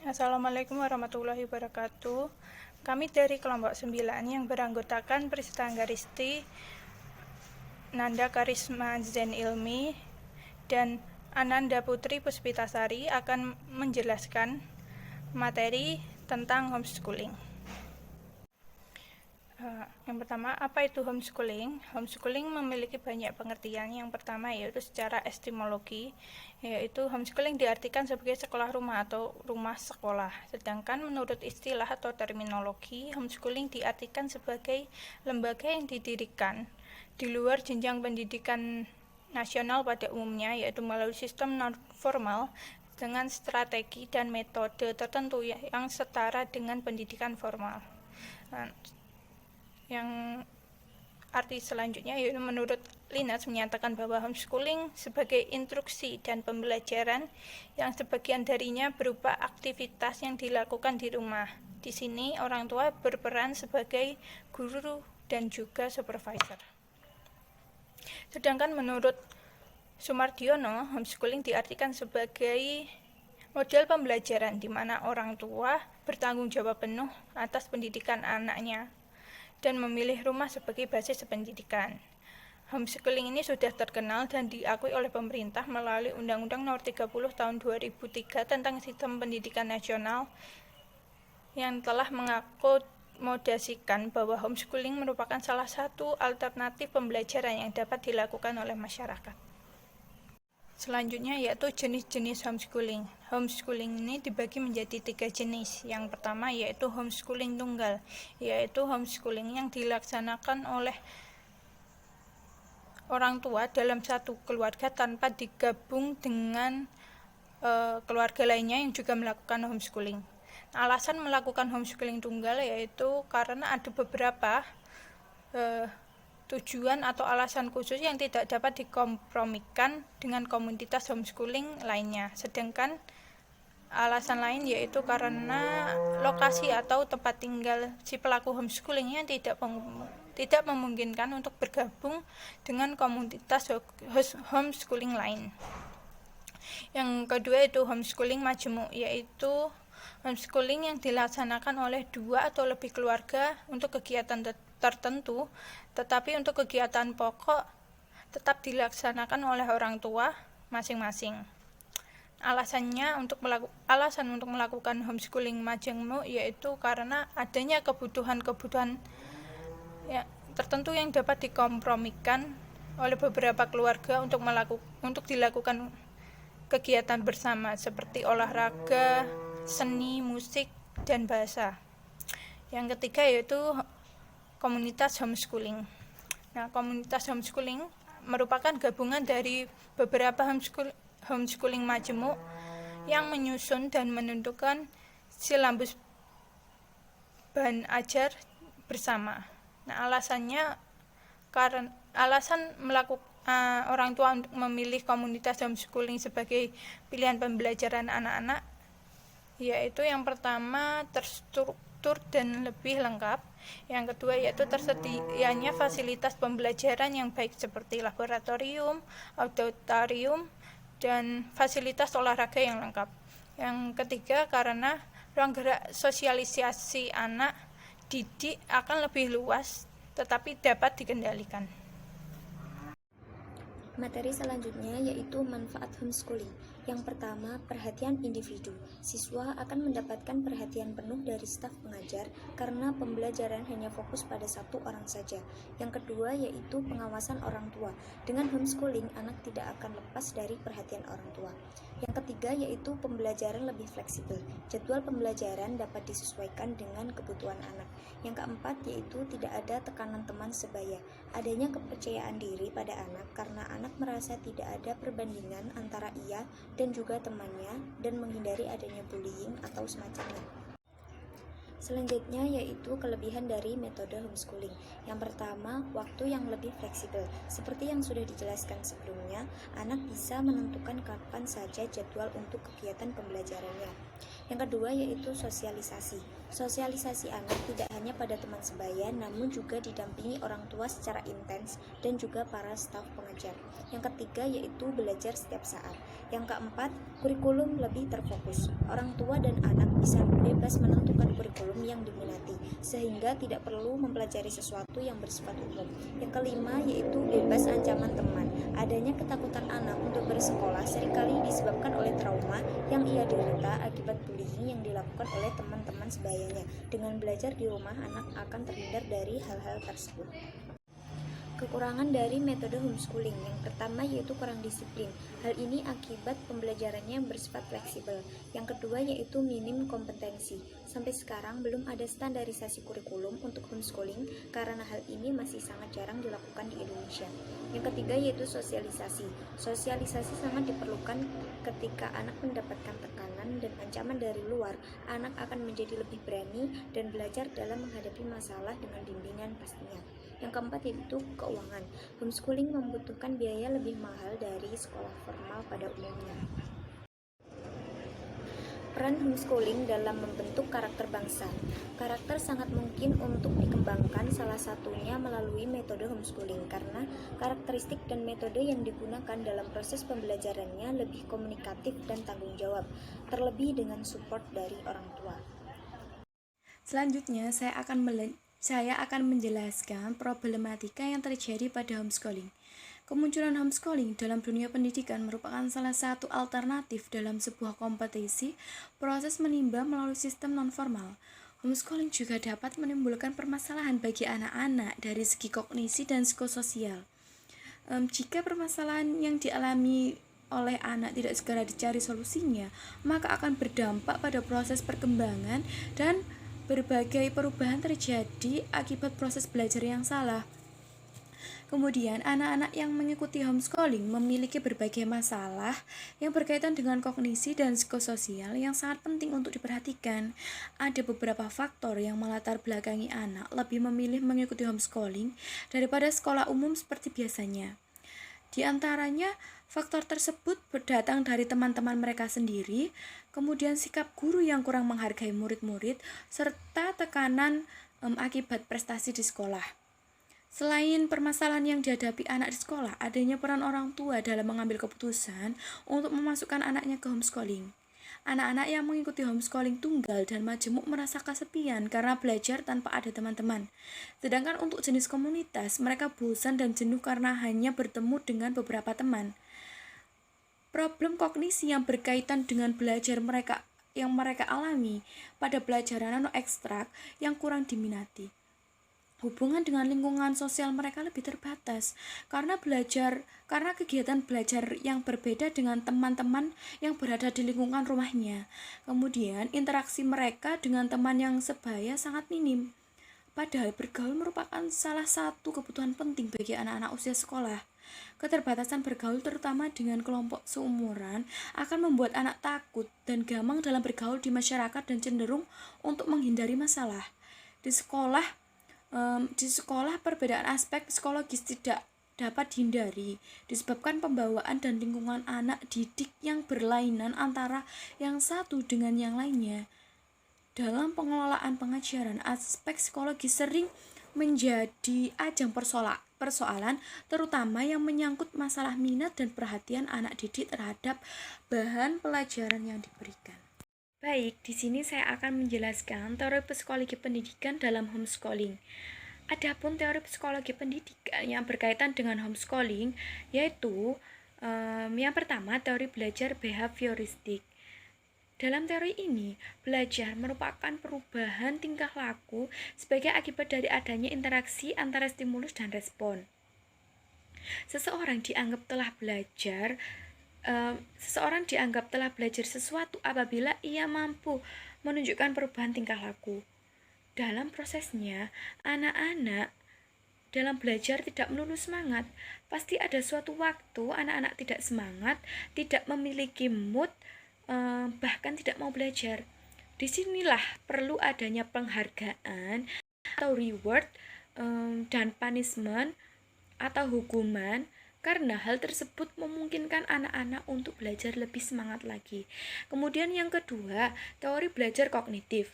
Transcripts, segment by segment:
Assalamualaikum warahmatullahi wabarakatuh. Kami dari kelompok 9 yang beranggotakan Prista Anggaristi, Nanda Karisma Zen Ilmi, dan Ananda Putri Puspitasari akan menjelaskan materi tentang homeschooling. Yang pertama, apa itu homeschooling? Homeschooling memiliki banyak pengertian. Yang pertama yaitu secara etimologi, yaitu homeschooling diartikan sebagai sekolah rumah atau rumah sekolah. Sedangkan menurut istilah atau terminologi, homeschooling diartikan sebagai lembaga yang didirikan di luar jenjang pendidikan nasional pada umumnya, yaitu melalui sistem non-formal dengan strategi dan metode tertentu yang setara dengan pendidikan formal. Yang arti selanjutnya yaitu menurut Linus menyatakan bahwa homeschooling sebagai instruksi dan pembelajaran yang sebagian darinya berupa aktivitas yang dilakukan di rumah. Di sini orang tua berperan sebagai guru dan juga supervisor. Sedangkan menurut Sumardiono, homeschooling diartikan sebagai model pembelajaran di mana orang tua bertanggung jawab penuh atas pendidikan anaknya dan memilih rumah sebagai basis pendidikan. Homeschooling ini sudah terkenal dan diakui oleh pemerintah melalui Undang-Undang Nomor 30 Tahun 2003 tentang Sistem Pendidikan Nasional yang telah mengakomodasikan bahwa homeschooling merupakan salah satu alternatif pembelajaran yang dapat dilakukan oleh masyarakat. Selanjutnya yaitu jenis-jenis homeschooling. Homeschooling ini dibagi menjadi 3 jenis. Yang pertama yaitu homeschooling tunggal, yaitu homeschooling yang dilaksanakan oleh orang tua dalam satu keluarga tanpa digabung dengan keluarga lainnya yang juga melakukan homeschooling. Alasan melakukan homeschooling tunggal yaitu karena ada beberapa tujuan atau alasan khusus yang tidak dapat dikompromikan dengan komunitas homeschooling lainnya. Sedangkan alasan lain yaitu karena lokasi atau tempat tinggal si pelaku homeschooling yang tidak memungkinkan untuk bergabung dengan komunitas homeschooling lain. Yang kedua itu homeschooling majemuk, yaitu homeschooling yang dilaksanakan oleh 2 atau lebih keluarga untuk kegiatan tertentu, tetapi untuk kegiatan pokok tetap dilaksanakan oleh orang tua masing-masing. Alasan untuk melakukan homeschooling majemuk yaitu karena adanya kebutuhan tertentu yang dapat dikompromikan oleh beberapa keluarga untuk dilakukan kegiatan bersama seperti olahraga, seni, musik, dan bahasa. Yang ketiga yaitu komunitas homeschooling. Nah, komunitas homeschooling merupakan gabungan dari beberapa homeschooling majemuk yang menyusun dan menentukan silabus bahan ajar bersama. Nah, alasan orang tua untuk memilih komunitas homeschooling sebagai pilihan pembelajaran anak-anak yaitu yang pertama terstruktur dan lebih lengkap. Yang kedua yaitu tersedianya fasilitas pembelajaran yang baik seperti laboratorium, auditorium, dan fasilitas olahraga yang lengkap. Yang ketiga karena ruang gerak sosialisasi anak didik akan lebih luas tetapi dapat dikendalikan. Materi selanjutnya yaitu manfaat homeschooling. Yang pertama, perhatian individu. Siswa akan mendapatkan perhatian penuh dari staf pengajar karena pembelajaran hanya fokus pada satu orang saja. Yang kedua yaitu pengawasan orang tua. Dengan homeschooling, anak tidak akan lepas dari perhatian orang tua. Yang ketiga yaitu pembelajaran lebih fleksibel. Jadwal pembelajaran dapat disesuaikan dengan kebutuhan anak. Yang keempat yaitu tidak ada tekanan teman sebaya. Adanya kepercayaan diri pada anak karena anak merasa tidak ada perbandingan antara ia dan juga temannya dan menghindari adanya bullying atau semacamnya. Selanjutnya yaitu kelebihan dari metode homeschooling. Yang pertama, waktu yang lebih fleksibel. Seperti yang sudah dijelaskan sebelumnya, anak bisa menentukan kapan saja jadwal untuk kegiatan pembelajarannya. Yang kedua yaitu sosialisasi. Sosialisasi anak tidak hanya pada teman sebaya, namun juga didampingi orang tua secara intens dan juga para staf pengajar. Yang ketiga yaitu belajar setiap saat. Yang keempat, kurikulum lebih terfokus. Orang tua dan anak bisa bebas menentukan kurikulum yang diminati, sehingga tidak perlu mempelajari sesuatu yang bersifat umum. Yang kelima yaitu bebas ancaman teman. Adanya ketakutan anak untuk bersekolah seringkali disebabkan oleh trauma yang ia derita akibat bullying yang dilakukan oleh teman-teman sebayanya. Dengan belajar di rumah, anak akan terhindar dari hal-hal tersebut. Kekurangan dari metode homeschooling yang pertama yaitu kurang disiplin. Hal ini akibat pembelajarannya yang bersifat fleksibel. Yang kedua yaitu minim kompetensi. Sampai sekarang belum ada standarisasi kurikulum untuk homeschooling karena hal ini masih sangat jarang dilakukan di Indonesia. Yang ketiga yaitu sosialisasi. Sosialisasi sangat diperlukan ketika anak mendapatkan tekanan dan ancaman dari luar. Anak akan menjadi lebih berani dan belajar dalam menghadapi masalah dengan bimbingan pastinya. Yang keempat yaitu keuangan. Homeschooling membutuhkan biaya lebih mahal dari sekolah formal pada umumnya. Peran homeschooling dalam membentuk karakter bangsa. Karakter sangat mungkin untuk dikembangkan, salah satunya melalui metode homeschooling karena karakteristik dan metode yang digunakan dalam proses pembelajarannya lebih komunikatif dan tanggung jawab, terlebih dengan support dari orang tua. Selanjutnya, saya akan menjelaskan problematika yang terjadi pada homeschooling. Kemunculan homeschooling dalam dunia pendidikan merupakan salah satu alternatif dalam sebuah kompetisi proses menimba melalui sistem non-formal. Homeschooling juga dapat menimbulkan permasalahan bagi anak-anak dari segi kognisi dan psikososial. Jika permasalahan yang dialami oleh anak tidak segera dicari solusinya, maka akan berdampak pada proses perkembangan dan berbagai perubahan terjadi akibat proses belajar yang salah. Kemudian, anak-anak yang mengikuti homeschooling memiliki berbagai masalah yang berkaitan dengan kognisi dan psikososial yang sangat penting untuk diperhatikan. Ada beberapa faktor yang melatar belakangi anak lebih memilih mengikuti homeschooling daripada sekolah umum seperti biasanya. Di antaranya, faktor tersebut datang dari teman-teman mereka sendiri, kemudian sikap guru yang kurang menghargai murid-murid, serta tekanan akibat prestasi di sekolah. Selain permasalahan yang dihadapi anak di sekolah, adanya peran orang tua dalam mengambil keputusan untuk memasukkan anaknya ke homeschooling. Anak-anak yang mengikuti homeschooling tunggal dan majemuk merasa kesepian karena belajar tanpa ada teman-teman. Sedangkan untuk jenis komunitas, mereka bosan dan jenuh karena hanya bertemu dengan beberapa teman. Problem kognisi yang berkaitan dengan belajar yang mereka alami pada pelajaran non-ekstrak yang kurang diminati. Hubungan dengan lingkungan sosial mereka lebih terbatas karena kegiatan belajar yang berbeda dengan teman-teman yang berada di lingkungan rumahnya. Kemudian interaksi mereka dengan teman yang sebaya sangat minim. Padahal bergaul merupakan salah satu kebutuhan penting bagi anak-anak usia sekolah. Keterbatasan bergaul terutama dengan kelompok seumuran akan membuat anak takut dan gamang dalam bergaul di masyarakat dan cenderung untuk menghindari masalah. Di sekolah perbedaan aspek psikologis tidak dapat dihindari disebabkan pembawaan dan lingkungan anak didik yang berlainan antara yang satu dengan yang lainnya. Dalam pengelolaan pengajaran, aspek psikologis sering menjadi ajang persoalan terutama yang menyangkut masalah minat dan perhatian anak didik terhadap bahan pelajaran yang diberikan. Baik, di sini saya akan menjelaskan teori psikologi pendidikan dalam homeschooling. Adapun teori psikologi pendidikan yang berkaitan dengan homeschooling yaitu yang pertama teori belajar behavioristik. Dalam teori ini, belajar merupakan perubahan tingkah laku sebagai akibat dari adanya interaksi antara stimulus dan respon. Seseorang dianggap telah belajar sesuatu apabila ia mampu menunjukkan perubahan tingkah laku. Dalam prosesnya, anak-anak dalam belajar tidak melulu semangat. Pasti ada suatu waktu anak-anak tidak semangat, tidak memiliki mood, bahkan tidak mau belajar. Disinilah perlu adanya penghargaan atau reward dan punishment atau hukuman, karena hal tersebut memungkinkan anak-anak untuk belajar lebih semangat lagi. Kemudian yang kedua, teori belajar kognitif.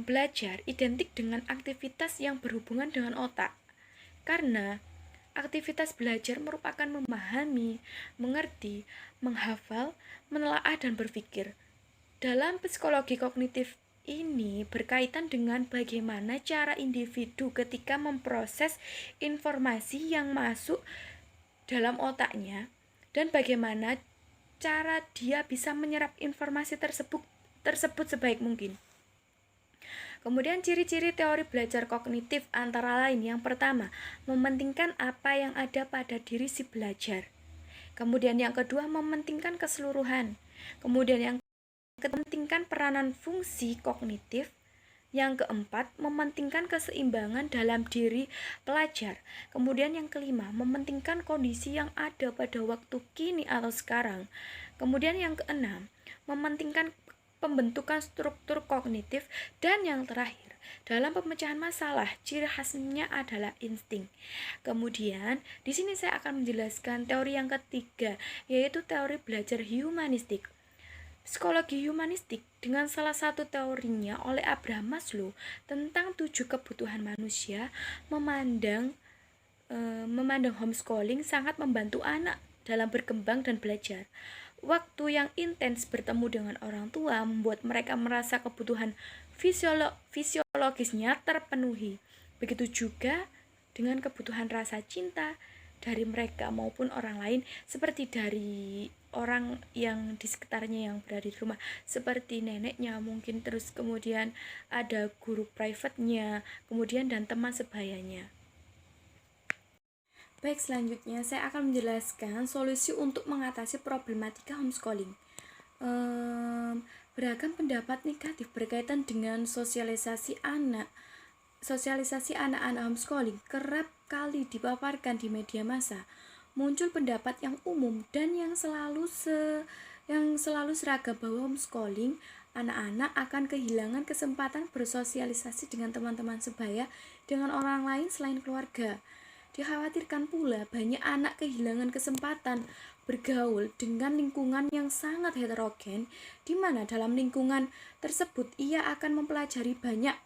Belajar identik dengan aktivitas yang berhubungan dengan otak, karena aktivitas belajar merupakan memahami, mengerti, menghafal, menelaah, dan berpikir. Dalam psikologi kognitif ini berkaitan dengan bagaimana cara individu ketika memproses informasi yang masuk dalam otaknya dan bagaimana cara dia bisa menyerap informasi tersebut sebaik mungkin. Kemudian ciri-ciri teori belajar kognitif antara lain, yang pertama, mementingkan apa yang ada pada diri si belajar. Kemudian yang kedua, mementingkan keseluruhan. Kemudian yang ketiga, mementingkan peranan fungsi kognitif. Yang keempat, mementingkan keseimbangan dalam diri pelajar. Kemudian yang kelima, mementingkan kondisi yang ada pada waktu kini atau sekarang. Kemudian yang keenam, mementingkan pembentukan struktur kognitif. Dan yang terakhir, dalam pemecahan masalah, ciri khasnya adalah insting. Kemudian, di sini saya akan menjelaskan teori yang ketiga, yaitu teori belajar humanistik. Psikologi humanistik dengan salah satu teorinya oleh Abraham Maslow tentang 7 kebutuhan manusia memandang homeschooling sangat membantu anak dalam berkembang dan belajar. Waktu yang intens bertemu dengan orang tua membuat mereka merasa kebutuhan fisiologisnya terpenuhi. Begitu juga dengan kebutuhan rasa cinta dari mereka maupun orang lain, seperti dari orang yang di sekitarnya yang berada di rumah, seperti neneknya mungkin, terus kemudian ada guru private-nya, kemudian dan teman sebayanya. Baik, selanjutnya saya akan menjelaskan solusi untuk mengatasi problematika homeschooling. Beragam pendapat negatif berkaitan dengan sosialisasi anak-anak homeschooling kerap kali dipaparkan di media massa. Muncul pendapat yang umum dan yang selalu seragam bahwa homeschooling anak-anak akan kehilangan kesempatan bersosialisasi dengan teman-teman sebaya dengan orang lain selain keluarga. Dikhawatirkan pula banyak anak kehilangan kesempatan bergaul dengan lingkungan yang sangat heterogen, di mana dalam lingkungan tersebut ia akan mempelajari banyak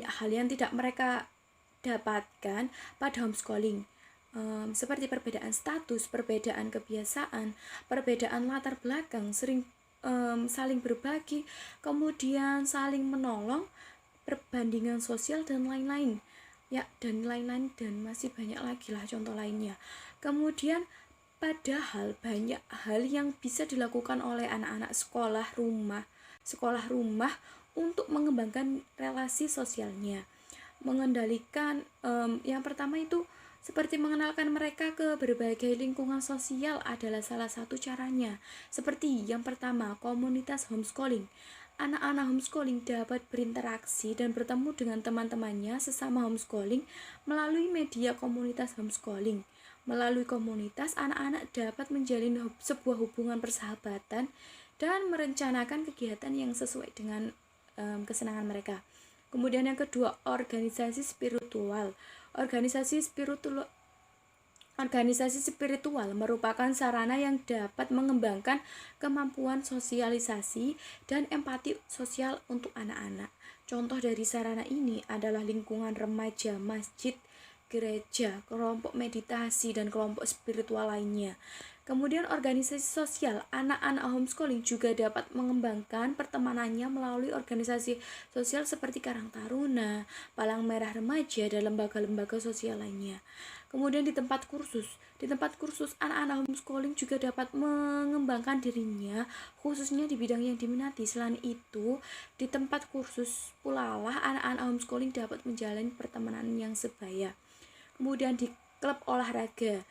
hal yang tidak mereka dapatkan pada homeschooling, seperti perbedaan status, perbedaan kebiasaan, perbedaan latar belakang, saling berbagi, kemudian saling menolong, perbandingan sosial, dan lain-lain dan masih banyak lagi lah contoh lainnya. Kemudian padahal banyak hal yang bisa dilakukan oleh anak-anak sekolah rumah untuk mengembangkan relasi sosialnya, mengendalikan yang pertama itu seperti mengenalkan mereka ke berbagai lingkungan sosial adalah salah satu caranya. Seperti yang pertama, komunitas homeschooling. Anak-anak homeschooling dapat berinteraksi dan bertemu dengan teman-temannya sesama homeschooling melalui media komunitas homeschooling. Melalui komunitas, anak-anak dapat menjalin sebuah hubungan persahabatan dan merencanakan kegiatan yang sesuai dengan kesenangan mereka. Kemudian yang kedua, organisasi spiritual. Organisasi spiritual merupakan sarana yang dapat mengembangkan kemampuan sosialisasi dan empati sosial untuk anak-anak. Contoh dari sarana ini adalah lingkungan remaja, masjid, gereja, kelompok meditasi, dan kelompok spiritual lainnya. Kemudian organisasi sosial, anak-anak homeschooling juga dapat mengembangkan pertemanannya melalui organisasi sosial seperti Karang Taruna, Palang Merah Remaja, dan lembaga-lembaga sosial lainnya. Kemudian di tempat kursus anak-anak homeschooling juga dapat mengembangkan dirinya khususnya di bidang yang diminati. Selain itu, di tempat kursus pula lah anak-anak homeschooling dapat menjalani pertemanan yang sebaya. Kemudian di klub olahraga,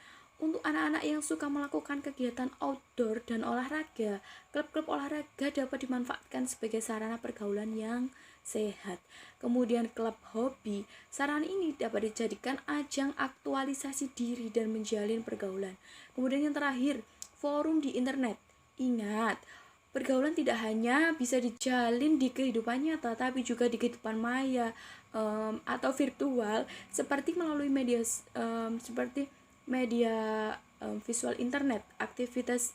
untuk anak-anak yang suka melakukan kegiatan outdoor dan olahraga, klub-klub olahraga dapat dimanfaatkan sebagai sarana pergaulan yang sehat. Kemudian klub hobi, sarana ini dapat dijadikan ajang aktualisasi diri dan menjalin pergaulan. Kemudian yang terakhir, forum di internet. Ingat, pergaulan tidak hanya bisa dijalin di kehidupan nyata, tapi juga di kehidupan maya atau virtual, seperti melalui seperti media visual internet, aktivitas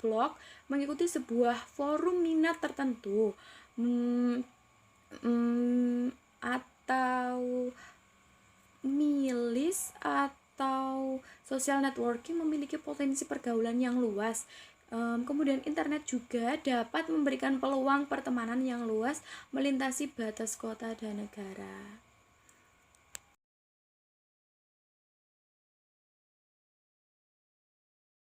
blog, mengikuti sebuah forum minat tertentu, atau milis atau social networking memiliki potensi pergaulan yang luas. Kemudian internet juga dapat memberikan peluang pertemanan yang luas melintasi batas kota dan negara.